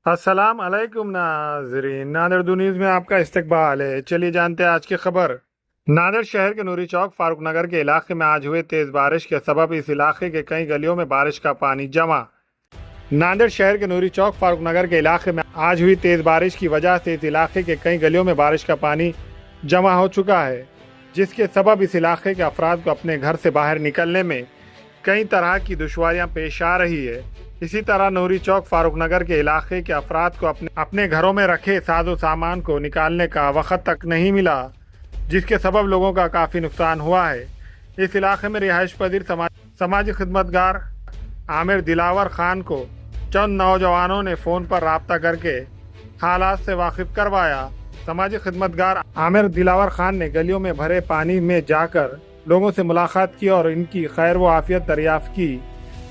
अस्सलाम अलैकुम नाज़रीन, नादिर न्यूज़ में आपका इस्तकबाल है। चलिए जानते हैं आज की खबर। नादिर शहर के नूरी चौक फारूक नगर के इलाके में आज हुए तेज़ बारिश के सबब इस इलाके के कई गलियों में बारिश का पानी जमा। नादिर शहर के नूरी चौक फारूक नगर के इलाके में आज हुई तेज़ बारिश की वजह से इस इलाके के कई गलियों में बारिश का पानी जमा हो चुका है, जिसके सबब इस इलाके के अफराद को अपने घर से बाहर निकलने में कई तरह की दुश्वारियां पेश आ रही है। इसी तरह नूरी चौक फारूक नगर के इलाके के अफराद को अपने घरों में रखे साजो सामान को निकालने का वक्त तक नहीं मिला, जिसके सबब लोगों का काफ़ी नुकसान हुआ है। इस इलाके में रिहाइश पजीर समाजी खिदमतगार आमिर दिलावर खान को चंद नौजवानों ने फ़ोन पर राब्ता करके हालात से वाकिफ करवाया। समाजी खिदमतगार आमिर दिलावर खान ने गलियों में भरे पानी में जाकर लोगों से मुलाकात की और इनकी खैर व आफियत दरियाफ्त की।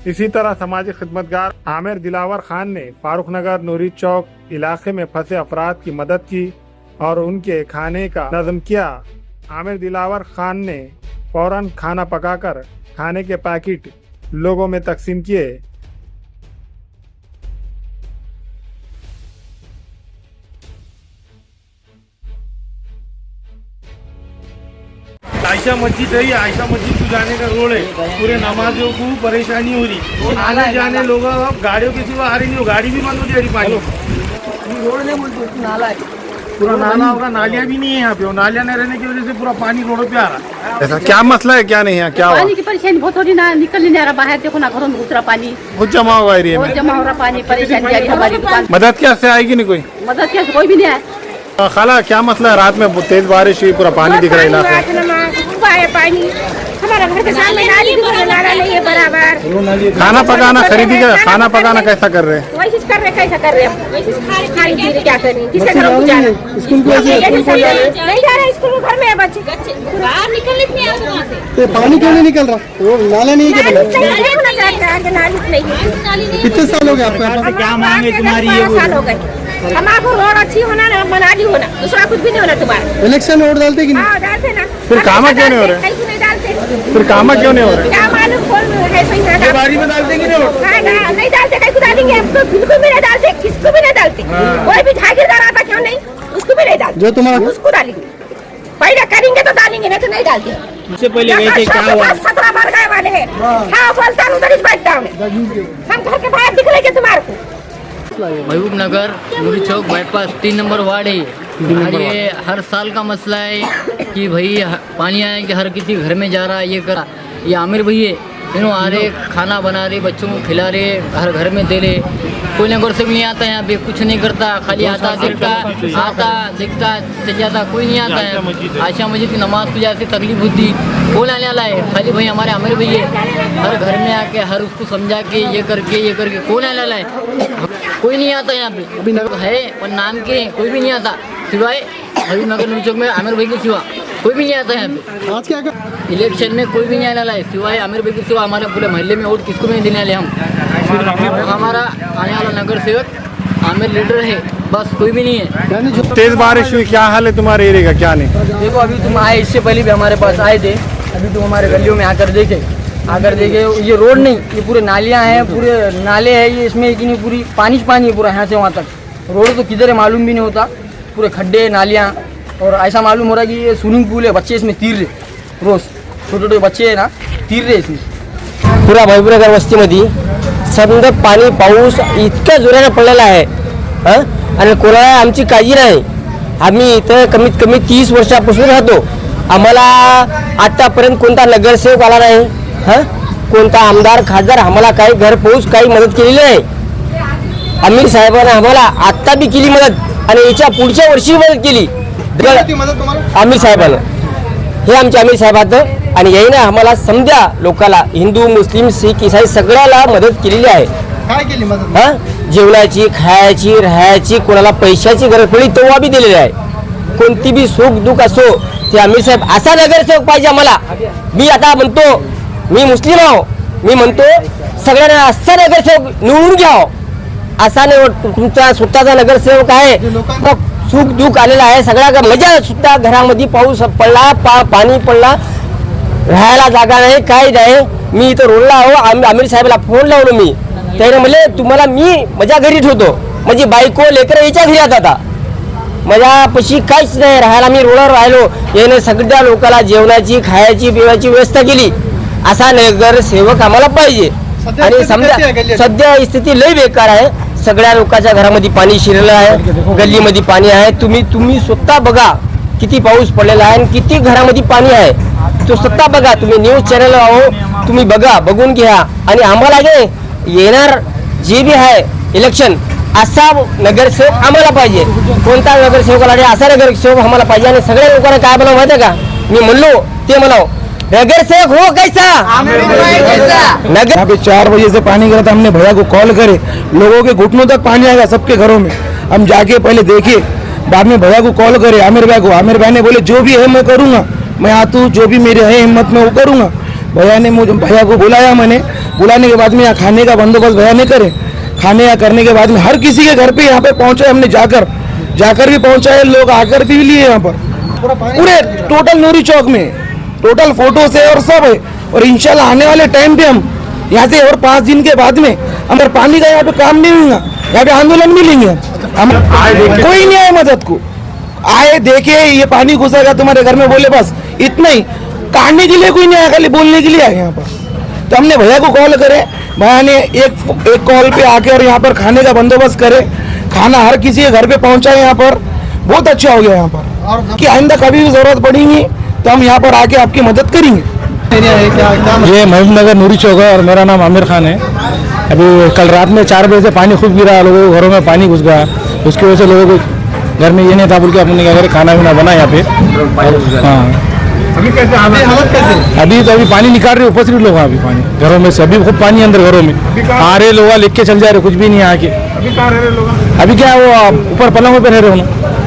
इसी तरह समाजी खिदमतगार आमिर दिलावर खान ने फारूक नगर नूरी चौक इलाके में फंसे अफराद की मदद की और उनके खाने का नज़म किया। आमिर दिलावर खान ने फौरन खाना पकाकर खाने के पैकेट लोगों में तकसीम किए। आयशा मस्जिद है, ये आयशा मस्जिद को जाने का रोड है। पूरे नमाजियों को परेशानी हो रही, आने जाने लोग अब गाड़ियों के सिवा आ रही नहीं, गाड़ी भी बंद हो जा रही। पानी रोड नहीं बोलते, नाला है, पूरा नाला होगा, नालियाँ भी नहीं है यहाँ पे, और नालियाँ नहीं रहने की वजह से पूरा पानी रोड पे आ रहा है। ऐसा क्या मसला है, क्या नहीं है, क्या हुआ? पानी की परेशानी बहुत हो रही ना, निकल नहीं आ रहा बाहर। देखो ना, घरों में घुस रहा पानी, कुछ जमा हुआ एरिया बहुत में। जमा हो रहा पानी, परेशानी आ रही हमारी दुकान। मदद कैसे आएगी? नहीं कोई मदद कैसे, कोई भी नहीं आया। खाला क्या मसला है? रात में तेज बारिश हुई, पूरा पानी दिख रहा है इलाके है पानी। हमारा घर के सामने नाली भी है, नाला नहीं है बराबर। खाना पकाना खरीदी का खाना पकाना कैसा कर रहे हैं? वैसे कर रहे, कैसा कर रहे हम? वैसे क्या करें, किसके घर को जाना? स्कूल को नहीं जा रहे स्कूल, घर में है बच्चे। बाहर निकलने नहीं आ रहा से। पानी क्यों नहीं निकल रहा? वो नाला नहीं है क्या? नाली नहीं। कितने साल हो गए आपको यहाँ पर? क्या मांगे तुम्हारी? 5 साल हो गए। हमारा रोड अच्छी होना ना, मनाली होना, दूसरा कुछ भी नहीं होना तुम्हारा। इलेक्शन वोट डालते कि नहीं? हाँ डालते ना। फिर कामा क्यों नहीं हो रहे? कहीं नहीं डालते। फिर कामा क्यों नहीं हो रहे? क्या मालूम कौन है सही है? बारी में डालते कि नहीं? नहीं डालते, कहीं को डालेंगे हम तो बिल्कुल भी नहीं डालते, किसको भी नहीं डालते। कोई भी जागीरदार आता क्यों नहीं, उसको भी नहीं डालते। जो तुम्हारा उसको डालेंगे, पहले करेंगे तो डालेंगे, नहीं तो नहीं डालते। उससे पहले वैसे क्या हुआ? 17 बार गए वाले हैं। हाँ बोलता हूँ, उधर ही बैठता हूँ। हम घर के बाहर दिख रहे तुम्हारे को। महबूब नगर नूरी चौक बाईपास 3 नंबर वार्ड है। और ये हर साल का मसला है कि भाई पानी आए कि हर किसी घर में जा रहा है, ये करा। ये आमिर भैया तीनों आ रहे, खाना बना रहे, बच्चों को खिला रहे, हर घर में दे रहे। कोई ना से भी नहीं आता यहाँ पे, कुछ नहीं करता, खाली आता देखता चल जाता, कोई नहीं आता है। आयशा मस्जिद की नमाज को जाते तकलीफ होती, कौन आने वाला है? खाली भाई हमारे आमिर भैया हर घर में आके हर उसको समझा के ये करके कौन आने वाला है? कोई नहीं आता यहाँ पे। अभी है और नाम के कोई भी नहीं आता, सिवाय महबूब नगर नूरी चौक में आमिर भाई के सिवा कोई भी नहीं आता यहाँ पे। आज क्या कर? इलेक्शन में कोई भी नहीं आने वाला है, सिवाय आमिर भाई के सिवा हमारे पूरे मोहल्ले में वोट किसको भी नहीं देने वाले हम। हमारा आने वाला नगर सेवक आमिर लीडर है, बस कोई भी नहीं है। तेज बारिश हुई, क्या हाल है तुम्हारे एरिया का? क्या नहीं? देखो अभी तुम आए, इससे पहले भी हमारे पास आए थे, अभी तुम हमारे गलियों में आकर देखे ये रोड नहीं, ये पूरे नालियाँ हैं, पूरे नाले हैं ये, इसमें कि नहीं पूरी पानी है पूरा यहाँ से वहाँ तक। रोड तो किधर है मालूम भी नहीं होता, पूरे खड्डे नालियाँ। और ऐसा मालूम हो रहा है कि ये स्विमिंग पूल है, बच्चे इसमें तीर रहे रोज, छोटे बच्चे है ना, तीर रहे इसमें। पुरा महबूबनगर वस्तीमध्ये समजा पाणी पाऊस इतक्या जोराने पडलेला आहे आणि कोणाला आमची काळजी नाही। आम्ही इथं कमीत कमी 30 वर्षापासून राहतो, आम्हाला आतापर्यंत कोणता नगरसेवक आला नाही, कोणता आमदार खासदार आम्हाला काही घरपोच काही मदत केलेली नाही। आमिर साहेबांना आम्हाला आत्ता बी केली मदत आणि याच्या पुढच्या वर्षी मदत केली आमिर साहेबांना। हे आमचे आमिर साहेब आहेत आणि याने आम्हाला समजा लोकांना हिंदू मुस्लिम सिख ईसाई सगळ्याला मदत केलेली आहे। काय केली मदत? जेवणाची, खायची, राहायची, कोणाला पैशाची गरज पडली तेव्हा बी दिलेली आहे। कोणती बी सुख दुःख असो ते आमिर साहेब असा नगरसेवक पाहिजे आम्हाला। मी आता म्हणतो, मी मुस्लिम आहो, मी म्हणतो सगळ्यांना असा नगरसेवक निवडून घ्यावं। असा नाही तुमचा स्वतःचा नगरसेवक आहे, सुख दुःख आलेला आहे, सगळ्या मजा सुद्धा घरामध्ये पाऊस पडला, पाणी पडला, राहायला जागा नाही, काही नाही। मी इथं रोडला आहो, आमिर साहेबाला फोन लावलो मी, त्याने म्हणले तुम्हाला मी माझ्या घरी ठेवतो, माझी बायको लेकर याच्या घरी येत आता माझ्यापाशी काहीच नाही राहायला मी रोडवर राहिलो याने सगळ्या लोकांना जेवणाची खायची पिवायची व्यवस्था केली असा नगरसेवक आम्हाला पाहिजे आणि समजा सध्या स्थिती लय बेकार आहे सगळ्या लोकांच्या घरामध्ये पाणी शिरलं आहे गल्लीमध्ये पाणी आहे तुम्ही स्वतः बघा किती पाऊस पडलेला आहे आणि किती घरामध्ये पाणी आहे तो स्वतः बघा तुम्ही न्यूज चॅनल आहो तुम्ही बघा बघून घ्या आणि आम्हाला येणार जे बी आहे इलेक्शन असा नगरसेवक आम्हाला पाहिजे कोणता नगरसेवकाला असा नगरसेवक आम्हाला पाहिजे आणि सगळ्या लोकांना काय म्हणावं माहिती का मी म्हणलो ते म्हणाव नगरसेवक हो कैसा नगर यहाँ पे 4 बजे से पानी गिरा था हमने भैया को कॉल करे लोगों के घुटनों तक पानी आएगा सबके घरों में हम जाके पहले देखे बाद में भैया को कॉल करे आमिर भाई ने बोले जो भी है मैं करूँगा मैं आतू जो भी मेरे है हिम्मत में वो करूँगा भैया को बुलाया मैंने बुलाने के बाद में यहाँ खाने का बंदोबस्त भैया ने करे खाने या करने के बाद में हर किसी के घर पे यहाँ पे पहुँचे हमने जाकर भी पहुँचाए लोग आकर भी लिए यहाँ पर पूरे टोटल नूरी चौक में टोटल फोटोस है और सब है और इंशाल्लाह आने वाले टाइम पे हम यहाँ से और 5 दिन के बाद में अगर पानी का यहाँ पे काम नहीं होगा यहाँ पे आंदोलन भी लेंगे हम कोई नहीं आए मदद को आए देखे ये पानी घुसेगा तुम्हारे घर में बोले बस इतना ही काटने के लिए कोई नहीं आया खाली बोलने के लिए आए यहाँ पर तो हमने भैया को कॉल करे भैया ने एक कॉल पे आके और यहाँ पर खाने का बंदोबस्त करे खाना हर किसी के घर पे पहुँचाए यहाँ पर बहुत अच्छा हो गया यहाँ पर कि आइंदा कभी भी जरूरत पड़ेगी तो हम यहाँ पर आके आपकी मदद करेंगे ये महबूब नगर नूरी चौक है और मेरा नाम आमिर खान है अभी कल रात में 4 बजे से पानी खूब गिरा लोगों के घरों में पानी घुस गया उसकी वजह से लोगों को घर में ये नहीं था बोल के अपने क्या करे खाना वाना बना यहाँ पे हाँ अभी कैसे हालत कैसे अभी पानी निकाल रहे ऊपर से लोग अभी पानी घरों में से अभी खूब पानी अंदर घरों में आ रहे लोग लेके चल जा रहे कुछ भी नहीं आके अभी कहाँ रह रहे लोग अभी क्या वो ऊपर पलंगों पे रह रहे हो ना